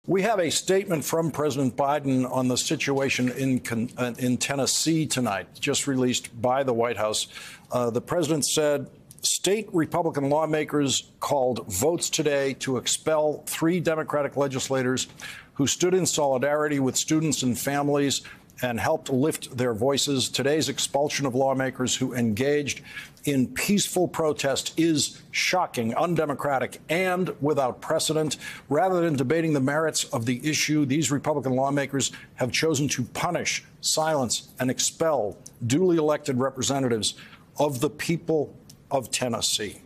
We have a statement from President Biden on the situation in Tennessee tonight, just released by the White House. The president said state Republican lawmakers called votes today to expel 3 Democratic legislators who stood in solidarity with students and families and helped lift their voices. Today's expulsion of lawmakers who engaged in peaceful protest is shocking, undemocratic, and without precedent. Rather than debating the merits of the issue, these Republican lawmakers have chosen to punish, silence, and expel duly elected representatives of the people of Tennessee.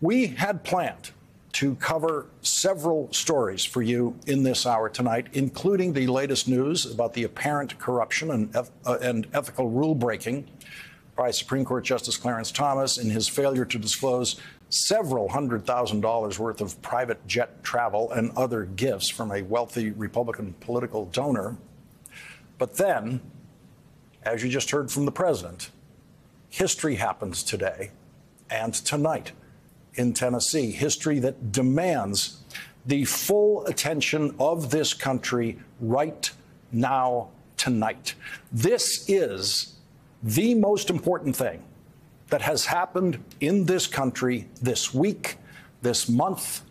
We had planned to cover several stories for you in this hour tonight, including the latest news about the apparent corruption and ethical rule breaking by Supreme Court Justice Clarence Thomas in his failure to disclose several $100,000 worth of private jet travel and other gifts from a wealthy Republican political donor. But then, as you just heard from the president, history happens today and tonight in Tennessee, history that demands the full attention of this country right now, tonight. This is the most important thing that has happened in this country this week, this month,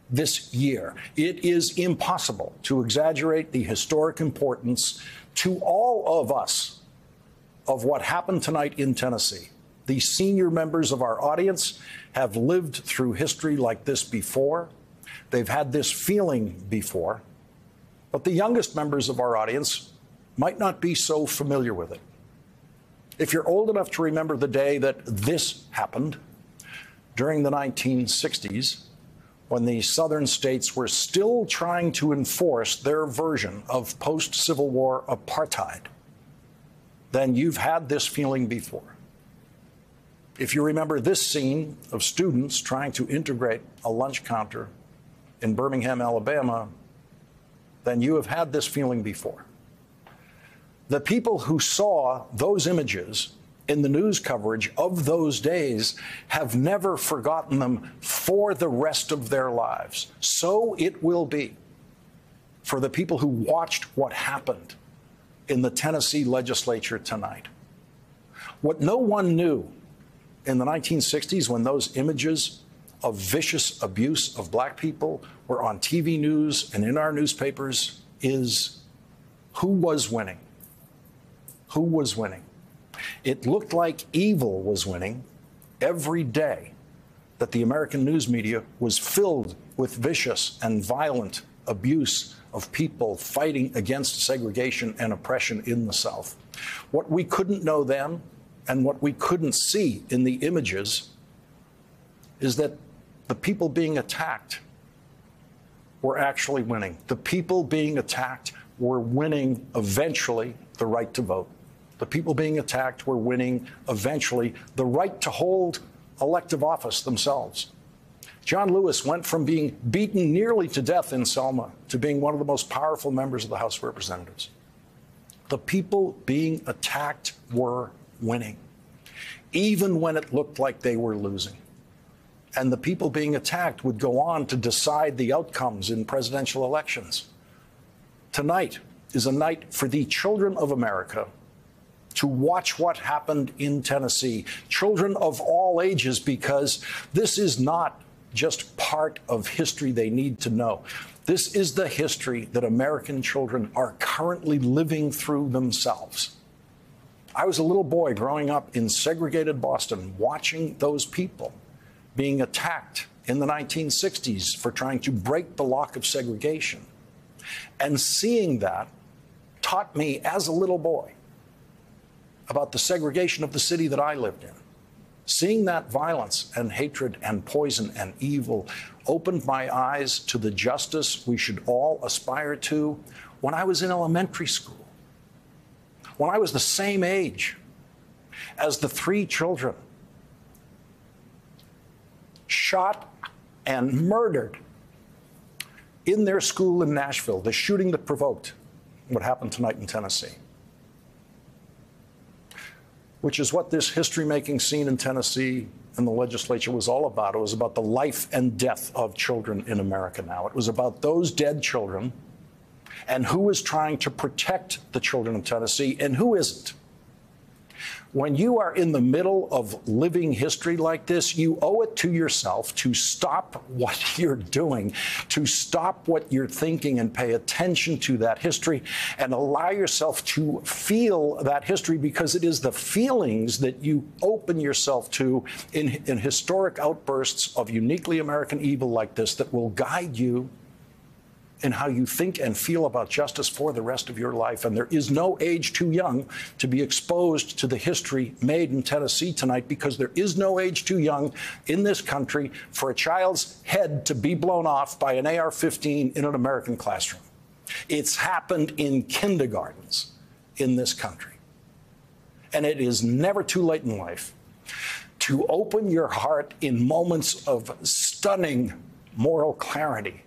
this year. It is impossible to exaggerate the historic importance to all of us of what happened tonight in Tennessee. The senior members of our audience have lived through history like this before. They've had this feeling before. But the youngest members of our audience might not be so familiar with it. If you're old enough to remember the day that this happened, during the 1960s, when the southern states were still trying to enforce their version of post-Civil War apartheid, then you've had this feeling before. If you remember this scene of students trying to integrate a lunch counter in Birmingham, Alabama, then you have had this feeling before. The people who saw those images in the news coverage of those days have never forgotten them for the rest of their lives. So it will be for the people who watched what happened in the Tennessee legislature tonight. What no one knew in the 1960s, when those images of vicious abuse of black people were on TV news and in our newspapers, is who was winning? Who was winning? It looked like evil was winning every day that the American news media was filled with vicious and violent abuse of people fighting against segregation and oppression in the South. What we couldn't know then, and what we couldn't see in the images, is that the people being attacked were actually winning. The people being attacked were winning eventually the right to vote. The people being attacked were winning eventually the right to hold elective office themselves. John Lewis went from being beaten nearly to death in Selma to being one of the most powerful members of the House of Representatives. The people being attacked were winning, even when it looked like they were losing. And the people being attacked would go on to decide the outcomes in presidential elections. Tonight is a night for the children of America to watch what happened in Tennessee, children of all ages, because this is not just part of history they need to know. This is the history that American children are currently living through themselves. I was a little boy growing up in segregated Boston, watching those people being attacked in the 1960s for trying to break the lock of segregation. And seeing that taught me as a little boy about the segregation of the city that I lived in. Seeing that violence and hatred and poison and evil opened my eyes to the justice we should all aspire to when I was in elementary school, when I was the same age as the 3 children shot and murdered in their school in Nashville, the shooting that provoked what happened tonight in Tennessee. which is what this history-making scene in Tennessee and the legislature was all about. It was about the life and death of children in America now. It was about those dead children and who is trying to protect the children of Tennessee and who isn't. When you are in the middle of living history like this, you owe it to yourself to stop what you're doing, to stop what you're thinking and pay attention to that history and allow yourself to feel that history, because it is the feelings that you open yourself to in historic outbursts of uniquely American evil like this that will guide you in how you think and feel about justice for the rest of your life. And there is no age too young to be exposed to the history made in Tennessee tonight, because there is no age too young in this country for a child's head to be blown off by an AR-15 in an American classroom. It's happened in kindergartens in this country. And it is never too late in life to open your heart in moments of stunning moral clarity,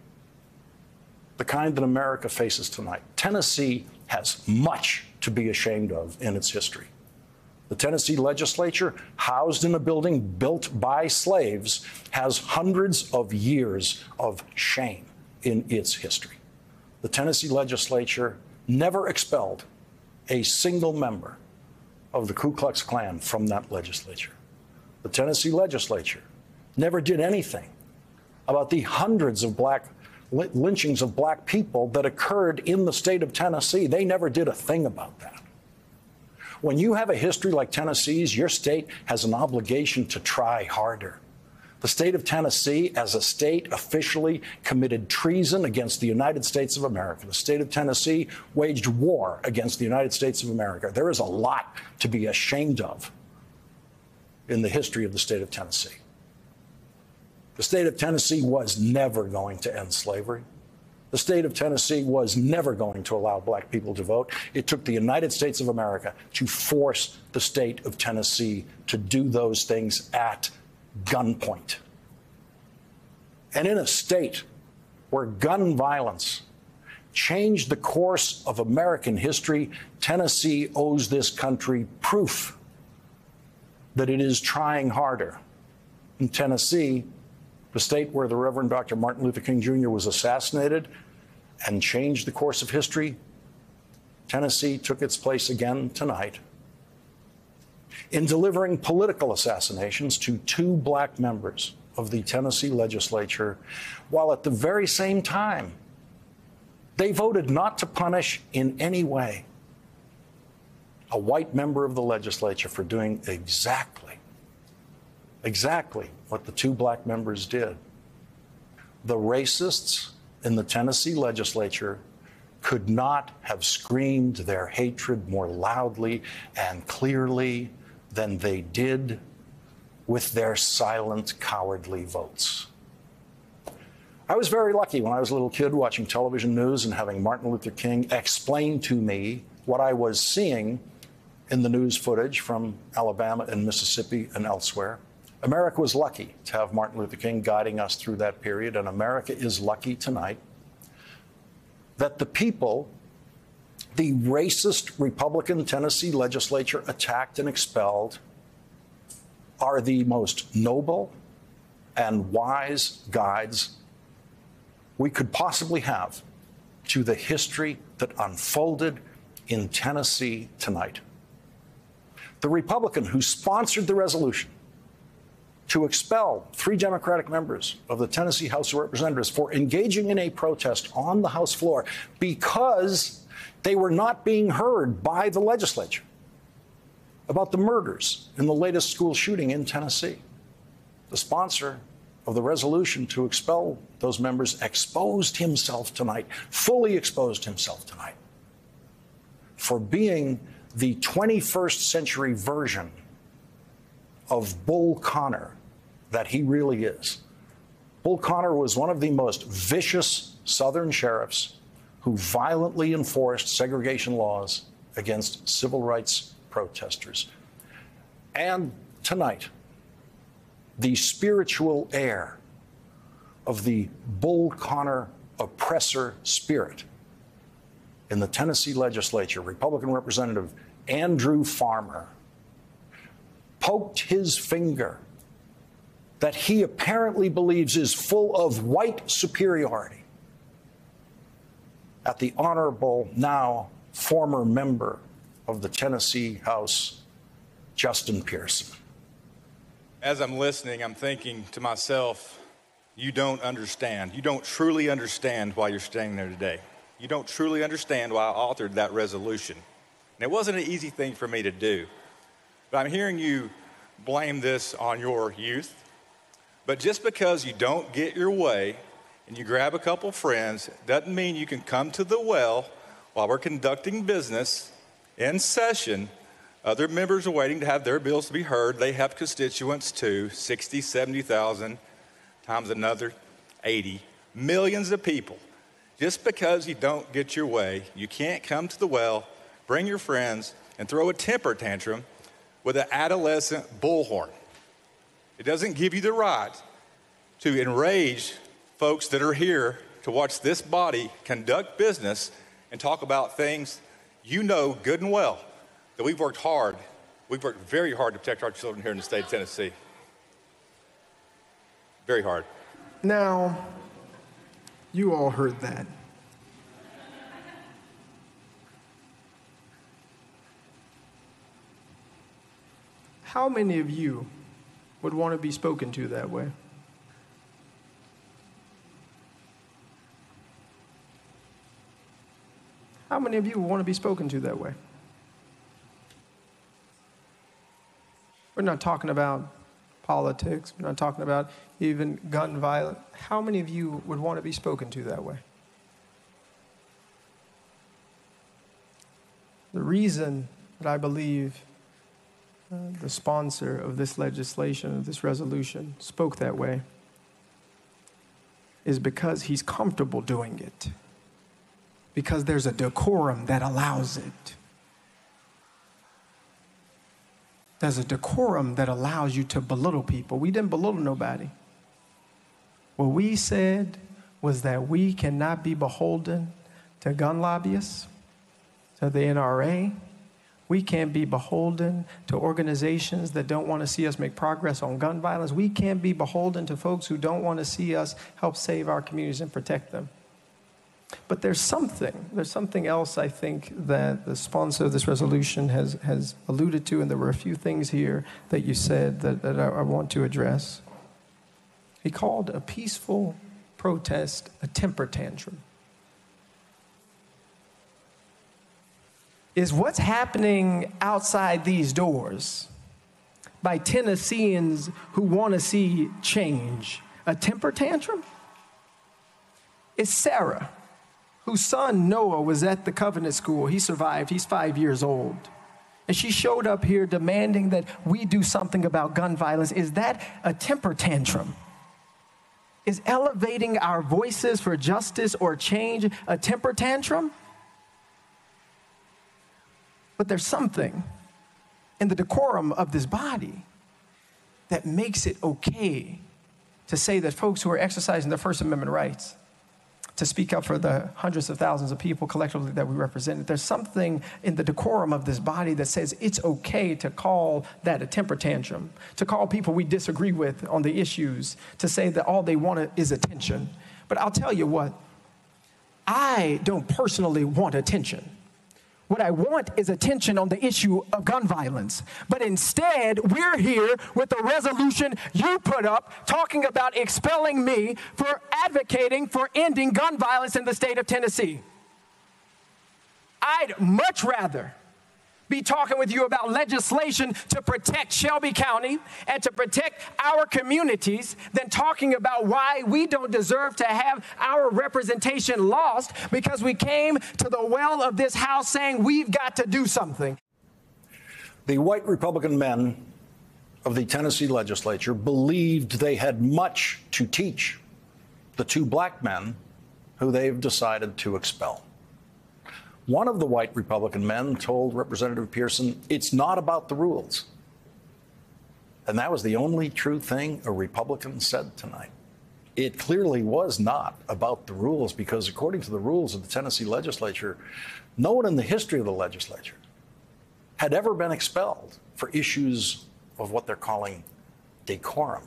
the kind that America faces tonight. Tennessee has much to be ashamed of in its history. The Tennessee legislature, housed in a building built by slaves, has hundreds of years of shame in its history. The Tennessee legislature never expelled a single member of the Ku Klux Klan from that legislature. The Tennessee legislature never did anything about the hundreds of lynchings of black people that occurred in the state of Tennessee. They never did a thing about that. When you have a history like Tennessee's, your state has an obligation to try harder. The state of Tennessee, as a state, officially committed treason against the United States of America. The state of Tennessee waged war against the United States of America. There is a lot to be ashamed of in the history of the state of Tennessee. The state of Tennessee was never going to end slavery. The state of Tennessee was never going to allow black people to vote. It took the United States of America to force the state of Tennessee to do those things at gunpoint. And in a state where gun violence changed the course of American history, Tennessee owes this country proof that it is trying harder. In Tennessee, the state where the Reverend Dr. Martin Luther King Jr. was assassinated and changed the course of history, Tennessee took its place again tonight in delivering political assassinations to 2 black members of the Tennessee legislature, while at the very same time, they voted not to punish in any way a white member of the legislature for doing exactly what the 2 black members did. The racists in the Tennessee legislature could not have screamed their hatred more loudly and clearly than they did with their silent, cowardly votes. I was very lucky when I was a little kid watching television news and having Martin Luther King explain to me what I was seeing in the news footage from Alabama and Mississippi and elsewhere. America was lucky to have Martin Luther King guiding us through that period, and America is lucky tonight that the people the racist Republican Tennessee legislature attacked and expelled are the most noble and wise guides we could possibly have to the history that unfolded in Tennessee tonight. The Republican who sponsored the resolution to expel 3 Democratic members of the Tennessee House of Representatives for engaging in a protest on the House floor because they were not being heard by the legislature about the murders in the latest school shooting in Tennessee. The sponsor of the resolution to expel those members exposed himself tonight, fully exposed himself tonight, for being the 21st century version of Bull Connor that he really is. Bull Connor was one of the most vicious Southern sheriffs who violently enforced segregation laws against civil rights protesters. And tonight, the spiritual heir of the Bull Connor oppressor spirit in the Tennessee legislature, Republican Representative Andrew Farmer, poked his finger that he apparently believes is full of white superiority at the honorable, now former member of the Tennessee House, Justin Pearson. As I'm listening, I'm thinking to myself, you don't understand. You don't truly understand why you're standing there today. You don't truly understand why I authored that resolution. And it wasn't an easy thing for me to do. But I'm hearing you blame this on your youth. But just because you don't get your way and you grab a couple friends doesn't mean you can come to the well while we're conducting business in session. Other members are waiting to have their bills to be heard. They have constituents too, 60, 70,000 times another 80, millions of people. Just because you don't get your way, you can't come to the well, bring your friends, and throw a temper tantrum with an adolescent bullhorn. It doesn't give you the right to enrage folks that are here to watch this body conduct business and talk about things you know good and well that we've worked very hard to protect our children here in the state of Tennessee. Very hard. Now, you all heard that. How many of you would want to be spoken to that way? How many of you would want to be spoken to that way? We're not talking about politics. We're not talking about even gun violence. How many of you would want to be spoken to that way? The reason that I believe the sponsor of this legislation, of this resolution, spoke that way is because he's comfortable doing it. Because there's a decorum that allows it. There's a decorum that allows you to belittle people. We didn't belittle nobody. What we said was that we cannot be beholden to gun lobbyists, to the NRA. We can't be beholden to organizations that don't want to see us make progress on gun violence. We can't be beholden to folks who don't want to see us help save our communities and protect them. But there's something else I think that the sponsor of this resolution has alluded to, and there were a few things here that you said that I want to address. He called a peaceful protest a temper tantrum. Is what's happening outside these doors by Tennesseans who want to see change a temper tantrum? It's Sarah, whose son Noah was at the Covenant School. He survived. He's 5 years old. And she showed up here demanding that we do something about gun violence. Is that a temper tantrum? Is elevating our voices for justice or change a temper tantrum? But there's something in the decorum of this body that makes it okay to say that folks who are exercising their First Amendment rights to speak up for the hundreds of thousands of people collectively that we represent. There's something in the decorum of this body that says it's okay to call that a temper tantrum, to call people we disagree with on the issues, to say that all they want is attention. But I'll tell you what, I don't personally want attention. What I want is attention on the issue of gun violence. But instead, we're here with a resolution you put up talking about expelling me for advocating for ending gun violence in the state of Tennessee. I'd much rather be talking with you about legislation to protect Shelby County and to protect our communities than talking about why we don't deserve to have our representation lost because we came to the well of this House saying we've got to do something. The white Republican men of the Tennessee legislature believed they had much to teach the two black men who they've decided to expel. One of the white Republican men told Representative Pearson, it's not about the rules. And that was the only true thing a Republican said tonight. It clearly was not about the rules because according to the rules of the Tennessee legislature, no one in the history of the legislature had ever been expelled for issues of what they're calling decorum.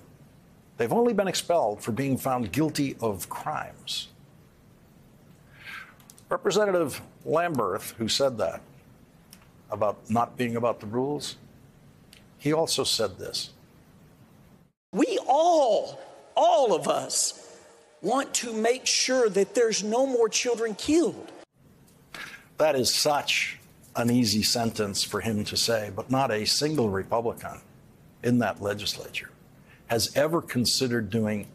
They've only been expelled for being found guilty of crimes. Representative Lamberth, who said that about not being about the rules, he also said this. We all of us, want to make sure that there's no more children killed. That is such an easy sentence for him to say, but not a single Republican in that legislature has ever considered doing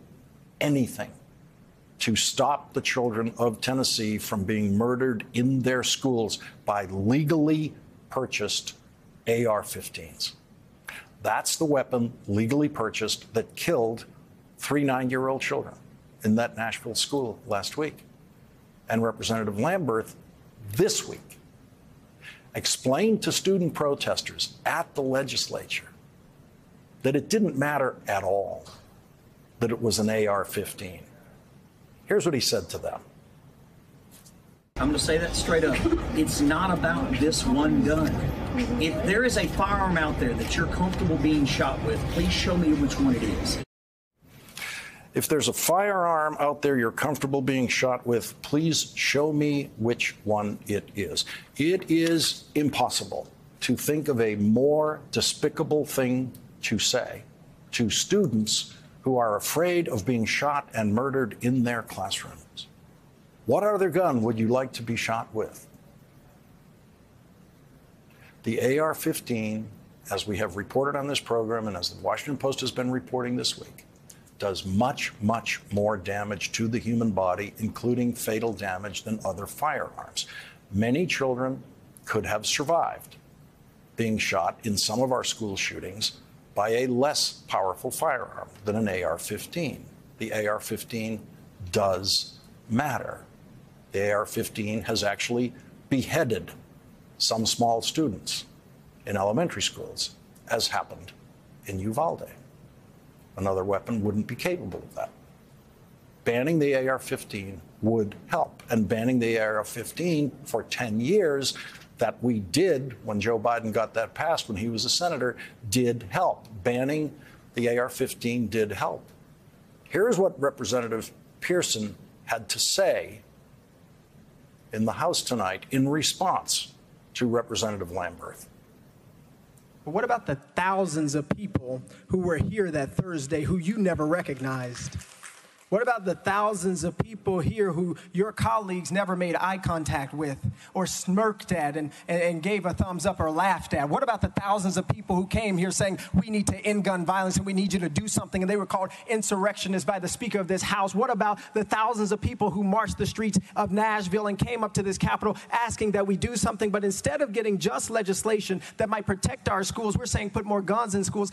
anything to stop the children of Tennessee from being murdered in their schools by legally purchased AR-15s. That's the weapon legally purchased that killed 3 9-year-old children in that Nashville school last week. And Representative Lamberth this week explained to student protesters at the legislature that it didn't matter at all that it was an AR-15. Here's what he said to them. I'm going to say that straight up. It's not about this one gun. If there is a firearm out there that you're comfortable being shot with, please show me which one it is. If there's a firearm out there you're comfortable being shot with, please show me which one it is. It is impossible to think of a more despicable thing to say to students who are afraid of being shot and murdered in their classrooms. What other gun would you like to be shot with? The AR-15, as we have reported on this program and as the Washington Post has been reporting this week, does much, much more damage to the human body, including fatal damage, than other firearms. Many children could have survived being shot in some of our school shootings by a less powerful firearm than an AR-15. The AR-15 does matter. The AR-15 has actually beheaded some small students in elementary schools, as happened in Uvalde. Another weapon wouldn't be capable of that. Banning the AR-15 would help, and banning the AR-15 for 10 years that we did when Joe Biden got that passed when he was a senator did help. Banning the AR-15 did help. Here's what Representative Pearson had to say in the House tonight in response to Representative Lamberth. But what about the thousands of people who were here that Thursday who you never recognized? What about the thousands of people here who your colleagues never made eye contact with or smirked at and gave a thumbs up or laughed at? What about the thousands of people who came here saying, we need to end gun violence and we need you to do something, and they were called insurrectionists by the Speaker of this House? What about the thousands of people who marched the streets of Nashville and came up to this Capitol asking that we do something, but instead of getting just legislation that might protect our schools, we're saying put more guns in schools?